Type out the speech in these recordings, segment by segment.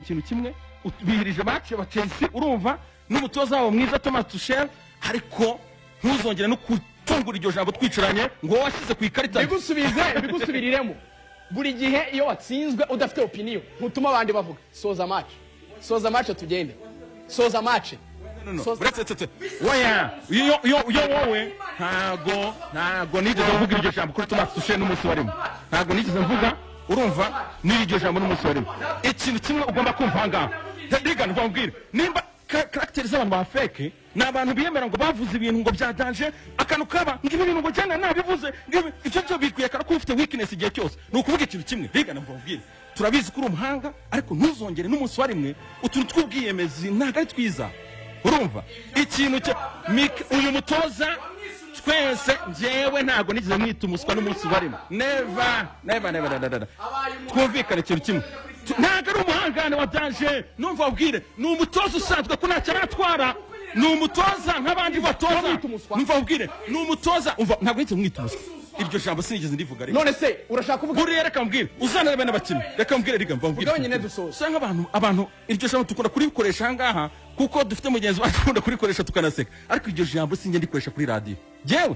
ikintu kimwe bihirije match ba Chelsea urumva n'umutoza wabo mwiza Thomas Tuchel ariko ntuzongere no kutungura iryo jambo twicaranye ngo washyize ku ikarita bigusubiriremo buri gihe iyo watsinzwe udafite opinion ntutuma abandi bavuga soza match tugende soza match waya yo wowe ntago nigeze mvuga iryo jambo kuri Thomas Tuchel n'umunsi warimo ntago nigeze mvuga urumva n'iryo jambo n'umunsi warimo ikintu kimwe ugomba kumva ngaho Rigana bambwira nimba character z'abantu ba fake n'abantu biyemera ngo bavuze ibintu ngo byadanje akantu kaba ngibi ibintu ngo cyane nabivuze icyo cyo bikwiye ko ufite weakness igihe cyose ni ukuvuga ikintu kimwe Rigana bambwira turabizi kuri umuhanga ariko ntuzongere n'umunsi warimwe utuntu tw'ubwiyemezi ntago ari twiza urumva ikintu cyo uyu mutoza twese njyewe ntago nigeze mwita umuswa n'umunsi warimo never twumvikane ikintu kimwe ntago ari umuhangane wadanje numva ubwire ni umutoza usanzwe ko ntacyo aratwara ni umutoza nk'abandi batoza numva ubwire ni umutoza umva ntago nigeze mwita umuswa iryo jambo sinigeze ndivuga rero none se urashaka kuvuga buri reka mbwire uzana bene abakinnyi reka mbwire riga mbwire ubwo nyine dusoza sanga abantu iryo jambo tukunda kurikoresha hangaha kuko dufite mugenzi wacu ukunda kurikoresha tukanaseka ariko iryo jambo singe ndikoresha kuri radio jewe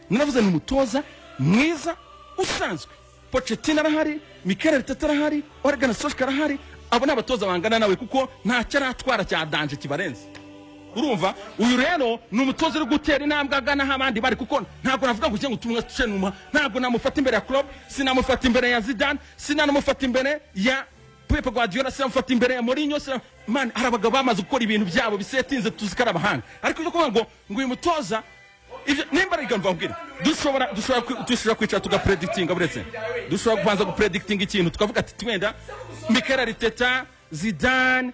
ninavuze ni umutoza mwiza usanzwe Pochettino arahari Mikel Arteta arahari Ole Solskjaer arahari abo n'abatoza bangana nawe kuko ntacyo aratwara cya danje kibarenze urumva uyu rero ni umutoza uri gutera intambwe agana abandi bari kuko ntago navuga ngo cyangwa utumwe tucenuma ntago namufata imbere ya Klopp sinamufata imbere ya Zidane sinamufata imbere ya Pep Guardiola sinamufata imbere ya Mourinho man arabaga bamaze gukora ibintu byabo bisetinze tuzikara abahanga ariko cyo kuvuga ngo uyu mutoza ibyo nimba ari gamba mbwira dushobora kwicara tugapredictinga buretse dushobora kubanza gupredictinga ikintu tukavuga ati twenda Mikel Arteta Zidane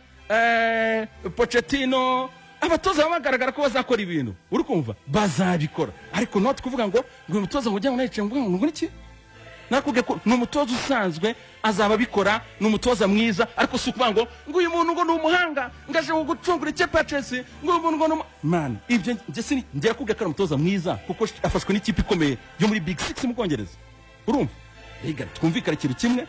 Pochettino abatoza bagaragara ko bazakora ibintu uri kumva bazabikora ariko not kuvuga ngo umutoza ngo ujyana nayice ngo niki nakubwiye ko n'umutoza usanzwe azaba bikora n'umutoza mwiza ariko sukuvuga ngo uyu muntu ngo n'umuhanga ngaje gucungura ikipe ya Chelsea ngo umuntu ngo man ibyo ngiye kubwiye ko umutoza mwiza kuko afashwe n'ikipe ikomeye yo muri Big 6 mu Bwongereza urumva rega twumvikana ikintu kimwe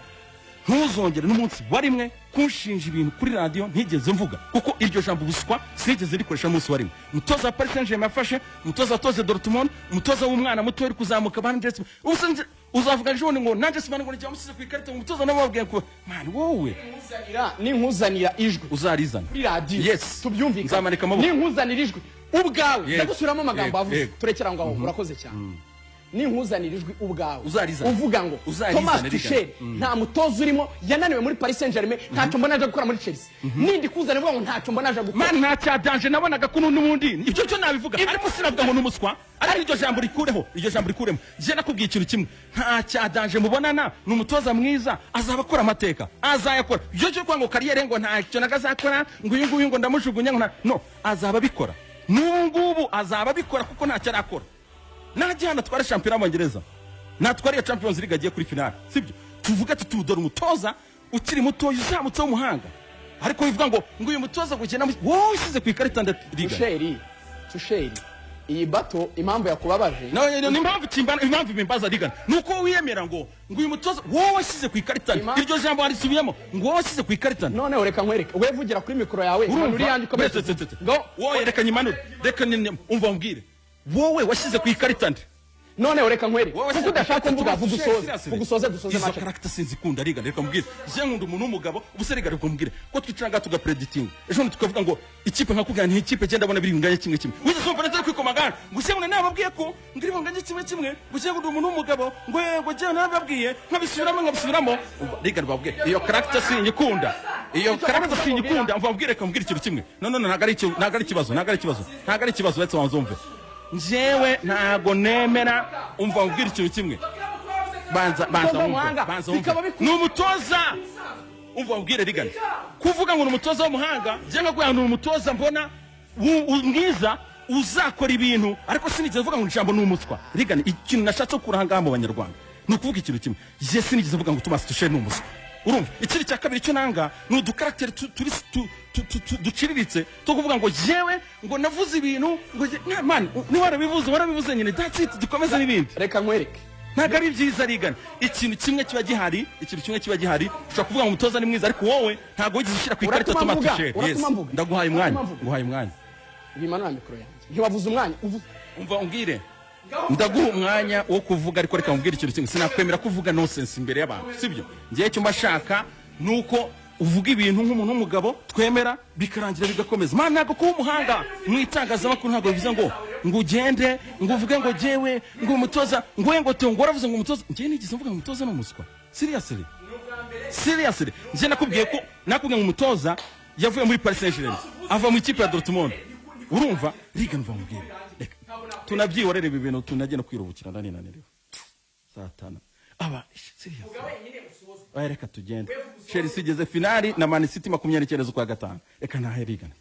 ntuzongere n'umunsi warimwe kunshinja ibintu kuri radio ntigeze mvuga kuko iryo jambo buswa sinigeze rikoresha umunsi warimwe mutoza Paris Saint-Germain yafashe mutoza toze Dortmund mutoza w'umwana muto uri kuzamuka Bandres uzavuga jone ngo nanje simana ngo njya musize ku ikarita umutoza nabo babwiye ko man wowe ninkuzanira ijwi uzarizana kuri radio yes tubyumvikana nzamanika amaboko ninkuzanira ijwi ubwawe ndagusubiramo amagambo avuze turekera ngaho urakoze cyane ninkuzanira ijwi ubwawe uvuga ngo Thomas Tuchel nta mutoza urimo yananiwe muri Paris Saint-Germain ntacyo mbona aje gukora muri Chelsea nindi kuzana ngo ntacyo mbona aje gukora man ntacyo danje nabonaga kuno n'ubundi ibyo cyo nabivuga ariko sinavuga ngo n'umuswa ariko iryo jambo rikuremo je nakubwiye ikintu kimwe ntacyo danje mubonana n'umutoza mwiza azabakora amateka azayakora ibyo cyo kwa ngo kariyere ngo ntacyo nagazakora ngo uyu nguyu ngo ndamujugunya ngo no azaba bikora n'ubu azaba bikora kuko ntacyo arakora najyana twara championnat y'Abongereza natwariye Champions League agiye kuri finale sibyo tuvuga ati tudora umutoza ukiri muto yuzamutse w'umuhanga ariko bivuga ngo uyu mutoza kugena wowe usize ku ikarita Tuchel iyi bato impamvu yakubabaje ni impamvu bimbaza Rigana nuko wiyemera ngo uyu mutoza wowe usize ku ikarita iryo jambo arisubiyemo ngo wowe usize ku ikarita none ureka nkwereke we vugira kuri mikoro yawe uri yanjye komeze ngo wowe reka nyimanure reka umva mbwire wowe washyize ku ikarita nde none ureka nkwereke kuko udashaka mvuga vugusoze match character sinzikunda Rigana reka mbwire je nkunda umuntu w'umugabo ubuse Rigana reka mbwire ko twicanga tugapredicting ejo tukavuga ngo ikipe nkakugana ni ikipe genda bona biri nganye kimwe wize so mbona kwikomagana ngushe ngo nababwiye ko ngiri nganye kimwe ngushe ngo umuntu w'umugabo ngo je nababwiye nkabisubiramo Rigana babwiye iyo character sinyikunda mva mbwire ka mbwire ikintu kimwe no nagari ikibazo wetse wanzumve njewe ntago nemera umva ubwira ikintu kimwe banza n'umutoza umva ubwire Rigana kuvuga ngo n'umutoza w'umuhanga jenga ko yantu umutoza mbona mwiza uzakora ibintu ariko sinigeze vuga ngo ijambo n'umuswa Rigana ikintu nashatse kuranga mu banyarwanda nukuvuga ikintu kimwe je sinigeze vuga ngo Thomas Tuchel n'umuswa urumva ikiri cya kabiri cyo nanga ni udukaraktere turi duciriritse to kuvuga ngo jewe ngo navuze ibintu ngo man ni warabivuze nyine that's it dukomeze n'ibindi reka nkwereke ntago ari byiza rigana ikintu kimwe kiba gihari ushobora kuvuga ngo umutoza ni mwiza ariko wowe ntago wigeze ushyira ku ikarita Thomas Tuchel. Yes, ndaguhaye umwanya bimanura mikoro yanjye ntiwavuze umwanya umva umbwire ndaguha umwanya wo kuvuga ariko reka mubwire ikintu kimwe sinakwemera kuvuga nonsense imbere y'abantu sibyo ngiye cyo mbashaka nuko uvuga ibintu nk'umuntu w'umugabo twemera bikarangira bigakomeza mana ntago kuba umuhanga mu itangazamakuru ntago bivuze ngo ugende ngo uvuge ngo jewe ngo umutoza ngo tongora avuze ngo umutoza ngiye nigeze mvuga ngo umutoza no muswa seriously ngiye nakubwiye ngo umutoza yavuye muri Paris Saint-Germain ava mu ikipe ya Dortmund urumva riga mva mubwire tunabyiworere ibi bintu tunagenda kwirubukira ndaninanirewe satana aba serious reka tugende Chelsea igeze finali na Man City 29 kwa gatanu reka ntahe rigana